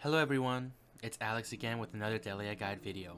Hello everyone, it's Alex again with another Delia guide video.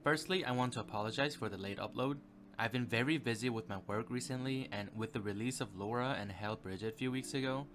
Firstly, I want to apologize for the late upload. I've been very busy with my work recently, and with the release of Laura and Hail Bridget a few weeks ago,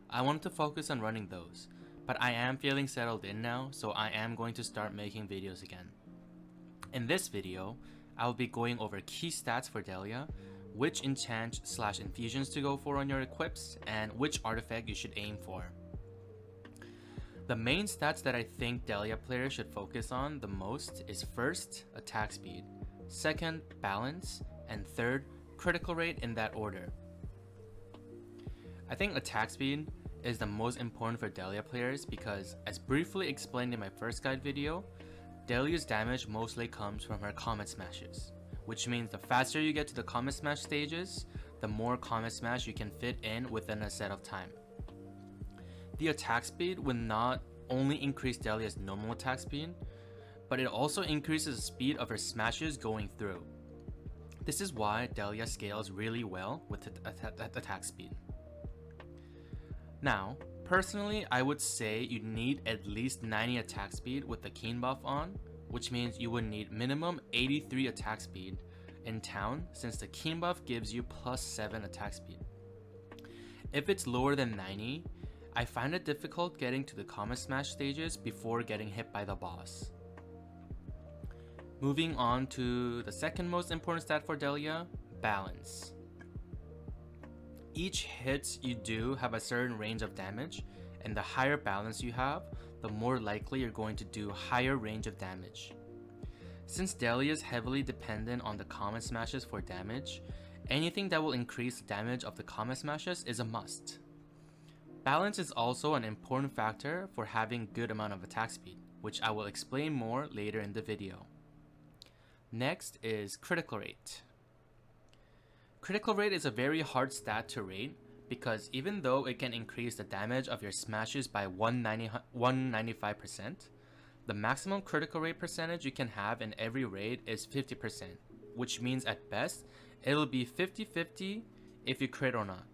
I wanted to focus on running those. But I am feeling settled in now, so I am going to start making videos again. In this video, I will be going over key stats for Delia, which enchant/infusions to go for on your equips, and which artifact you should aim for. The main stats that I think Delia players should focus on the most is first, attack speed, second, balance, and third, critical rate in that order. I think attack speed is the most important for Delia players because, as briefly explained in my first guide video, Delia's damage mostly comes from her Comet Smashes, which means the faster you get to the Comet Smash stages, the more Comet Smash you can fit in within a set of time. The attack speed will not only increase Delia's normal attack speed, but it also increases the speed of her smashes going through. This is why Delia scales really well with attack speed. Now, personally, I would say you need at least 90 attack speed with the Keen buff on, which means you would need minimum 83 attack speed in town since the Keen buff gives you plus 7 attack speed. If it's lower than 90, I find it difficult getting to the Comet Smash stages before getting hit by the boss. Moving on to the second most important stat for Delia, balance. Each hit you do have a certain range of damage, and the higher balance you have, the more likely you're going to do higher range of damage. Since Delia is heavily dependent on the Comet Smashes for damage, anything that will increase the damage of the Comet Smashes is a must. Balance is also an important factor for having good amount of attack speed, which I will explain more later in the video. Next is critical rate. Critical rate is a very hard stat to rate because even though it can increase the damage of your smashes by 195%, the maximum critical rate percentage you can have in every raid is 50%, which means at best, it'll be 50-50 if you crit or not.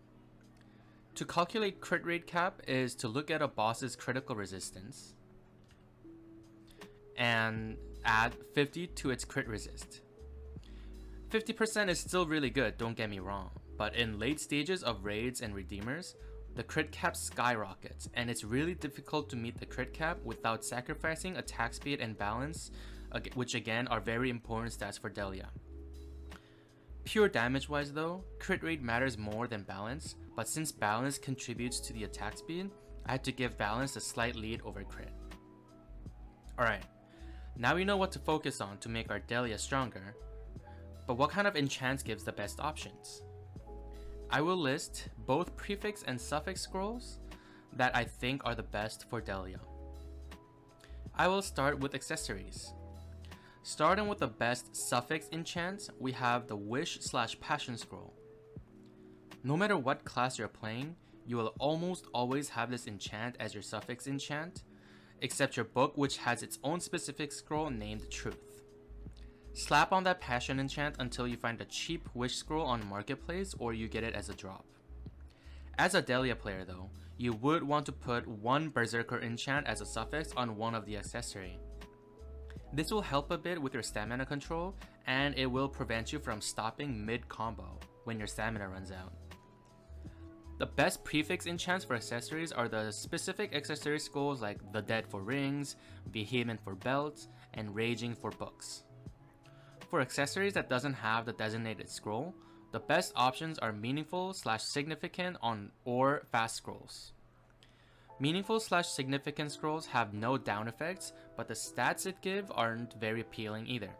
To calculate crit rate cap is to look at a boss's critical resistance and add 50 to its crit resist. 50% is still really good, don't get me wrong, but in late stages of raids and redeemers, the crit cap skyrockets, and it's really difficult to meet the crit cap without sacrificing attack speed and balance, which again are very important stats for Delia. Pure damage wise though, crit rate matters more than balance, but since balance contributes to the attack speed, I had to give balance a slight lead over crit. Alright, now we know what to focus on to make our Delia stronger, but what kind of enchants gives the best options? I will list both prefix and suffix scrolls that I think are the best for Delia. I will start with accessories. Starting with the best suffix enchants, we have the Wish/Passion Scroll. No matter what class you're playing, you will almost always have this enchant as your suffix enchant, except your book, which has its own specific scroll named Truth. Slap on that passion enchant until you find a cheap Wish scroll on Marketplace or you get it as a drop. As a Delia player though, you would want to put one Berserker enchant as a suffix on one of the accessory. This will help a bit with your stamina control, and it will prevent you from stopping mid-combo when your stamina runs out. The best prefix enchants for accessories are the specific accessory scrolls like the Dead for rings, Vehement for belts, and Raging for books. For accessories that doesn't have the designated scroll, the best options are meaningful/significant or fast scrolls. Meaningful/significant scrolls have no down effects, but the stats it gives aren't very appealing either.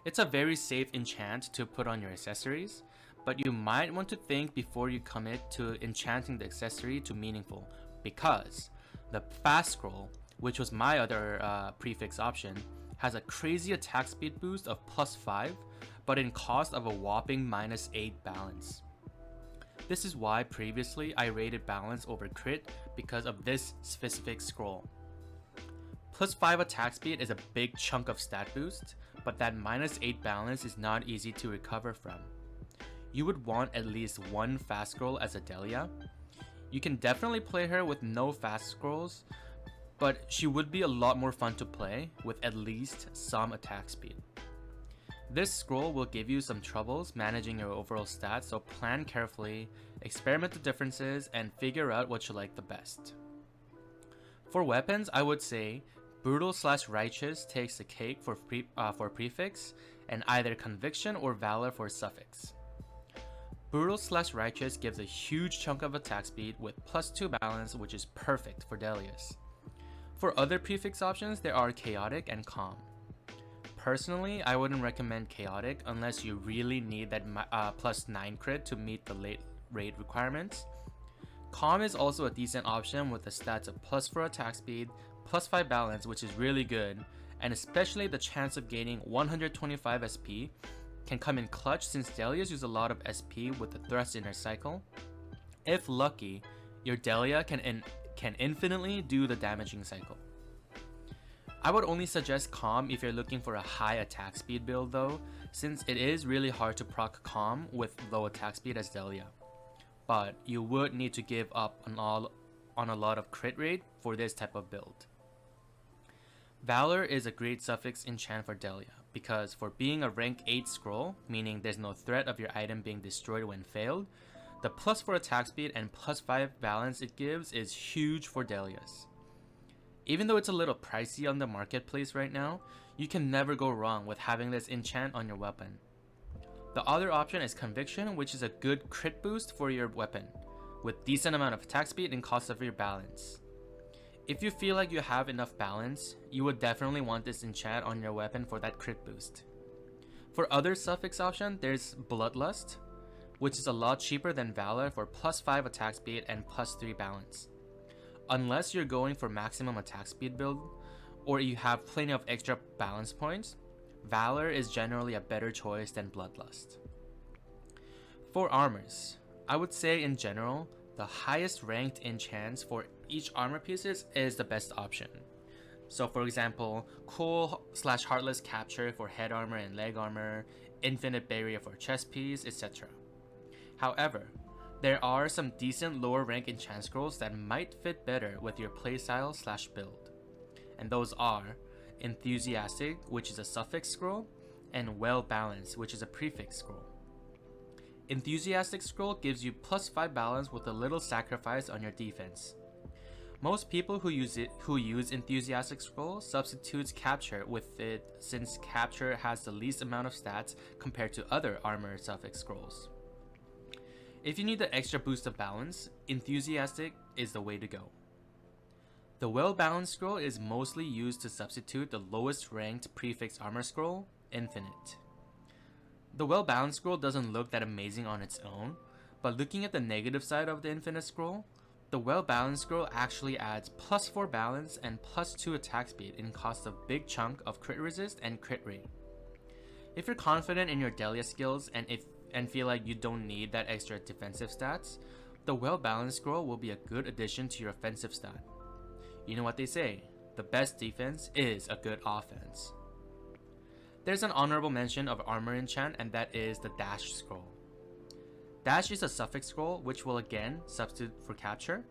It's a very safe enchant to put on your accessories, but you might want to think before you commit to enchanting the accessory to meaningful, because the fast scroll, which was my other prefix option, has a crazy attack speed boost of +5, but in cost of a whopping -8 balance. This is why previously I rated balance over crit because of this specific scroll. +5 attack speed is a big chunk of stat boost, but that -8 balance is not easy to recover from. You would want at least one fast scroll as a Delia. You can definitely play her with no fast scrolls, but she would be a lot more fun to play with at least some attack speed. This scroll will give you some troubles managing your overall stats, so plan carefully, experiment the differences, and figure out what you like the best. For weapons, I would say Brutal/Righteous takes the cake for prefix, and either Conviction or Valor for suffix. Brutal/Righteous gives a huge chunk of attack speed with +2 balance, which is perfect for Delias. For other prefix options, there are Chaotic and Calm. Personally, I wouldn't recommend Chaotic unless you really need that +9 crit to meet the late raid requirements. Calm is also a decent option with the stats of +4 attack speed, +5 balance, which is really good, and especially the chance of gaining 125 SP can come in clutch since Delias use a lot of SP with the thrust in her cycle. If lucky, your Delia can infinitely do the damaging cycle. I would only suggest Calm if you're looking for a high attack speed build though, since it is really hard to proc Calm with low attack speed as Delia. But you would need to give up on a lot of crit rate for this type of build. Valor is a great suffix enchant for Delia, because for being a rank 8 scroll, meaning there's no threat of your item being destroyed when failed, the +4 attack speed and +5 balance it gives is huge for Delias. Even though it's a little pricey on the marketplace right now, you can never go wrong with having this enchant on your weapon. The other option is Conviction, which is a good crit boost for your weapon, with decent amount of attack speed and cost of your balance. If you feel like you have enough balance, you would definitely want this enchant on your weapon for that crit boost. For other suffix option, there's Bloodlust, which is a lot cheaper than Valor for +5 attack speed and +3 balance. Unless you're going for maximum attack speed build, or you have plenty of extra balance points, Valor is generally a better choice than Bloodlust. For armors, I would say in general, the highest ranked enchants for each armor pieces is the best option. So for example, Cool/Heartless Capture for head armor and leg armor, Infinite Barrier for chest piece, etc. However, there are some decent lower rank enchant scrolls that might fit better with your playstyle/build. And those are Enthusiastic, which is a suffix scroll, and Well Balanced, which is a prefix scroll. Enthusiastic scroll gives you +5 balance with a little sacrifice on your defense. Most people who use Enthusiastic scroll substitutes Capture with it, since Capture has the least amount of stats compared to other armor suffix scrolls. If you need the extra boost of balance, Enthusiastic is the way to go. The Well-Balanced scroll is mostly used to substitute the lowest ranked prefix armor scroll, Infinite. The Well-Balanced scroll doesn't look that amazing on its own, but looking at the negative side of the Infinite scroll, the Well-Balanced scroll actually adds +4 balance and +2 attack speed and costs a big chunk of crit resist and crit rate. If you're confident in your Delia skills and feel like you don't need that extra defensive stats, the Well-Balanced scroll will be a good addition to your offensive stat. You know what they say, the best defense is a good offense. There's an honorable mention of armor enchant, and that is the Dash scroll. Dash is a suffix scroll which will again substitute for Capture.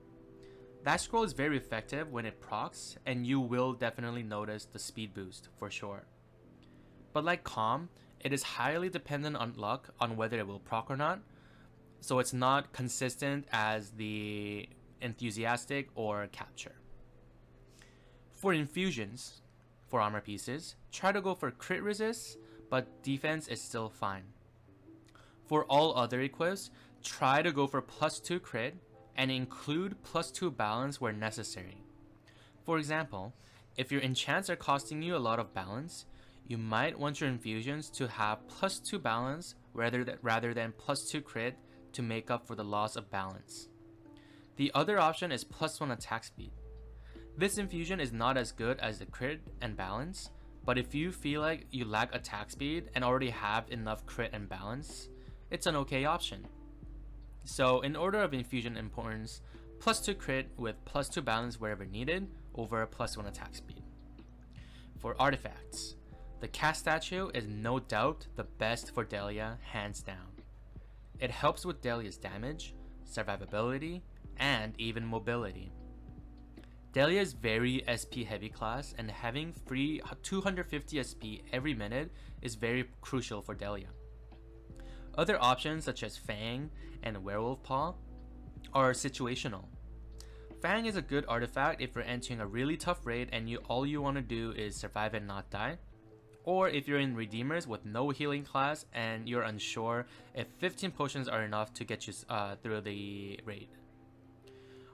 That scroll is very effective when it procs, and you will definitely notice the speed boost for sure. But like Calm, it is highly dependent on luck on whether it will proc or not, so it's not consistent as the Enthusiastic or Capture. For Infusions, for armor pieces, try to go for crit resist, but defense is still fine. For all other equips, try to go for +2 crit and include +2 balance where necessary. For example, if your enchants are costing you a lot of balance, you might want your Infusions to have +2 balance rather than +2 crit to make up for the loss of balance. The other option is +1 attack speed. This infusion is not as good as the crit and balance, but if you feel like you lack attack speed and already have enough crit and balance, it's an okay option. So in order of infusion importance, +2 crit with +2 balance wherever needed over +1 attack speed. For artifacts, the cast statue is no doubt the best for Delia, hands down. It helps with Delia's damage, survivability, and even mobility. Delia is very SP heavy class, and having free 250 SP every minute is very crucial for Delia. Other options such as Fang and Werewolf Paw are situational. Fang is a good artifact if you're entering a really tough raid and all you want to do is survive and not die. Or if you're in Redeemers with no healing class and you're unsure if 15 potions are enough to get you through the raid.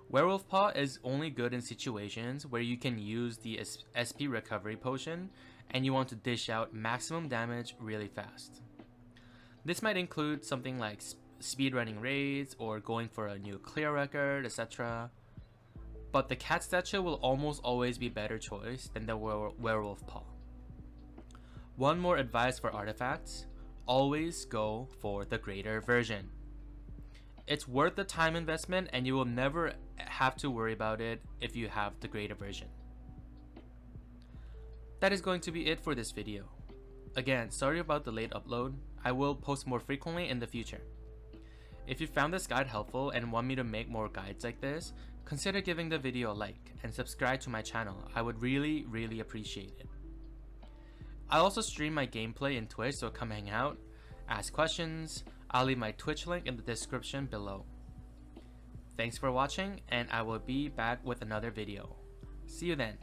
Werewolf Paw is only good in situations where you can use the SP recovery potion and you want to dish out maximum damage really fast. This might include something like speedrunning raids or going for a new clear record, etc. But the cat statue will almost always be a better choice than the Werewolf Paw. One more advice for artifacts: always go for the greater version. It's worth the time investment and you will never have to worry about it if you have the greater version. That is going to be it for this video. Again, sorry about the late upload. I will post more frequently in the future. If you found this guide helpful and want me to make more guides like this, consider giving the video a like and subscribe to my channel. I would really appreciate it. I also stream my gameplay in Twitch, so come hang out, ask questions. I'll leave my Twitch link in the description below. Thanks for watching, and I will be back with another video. See you then.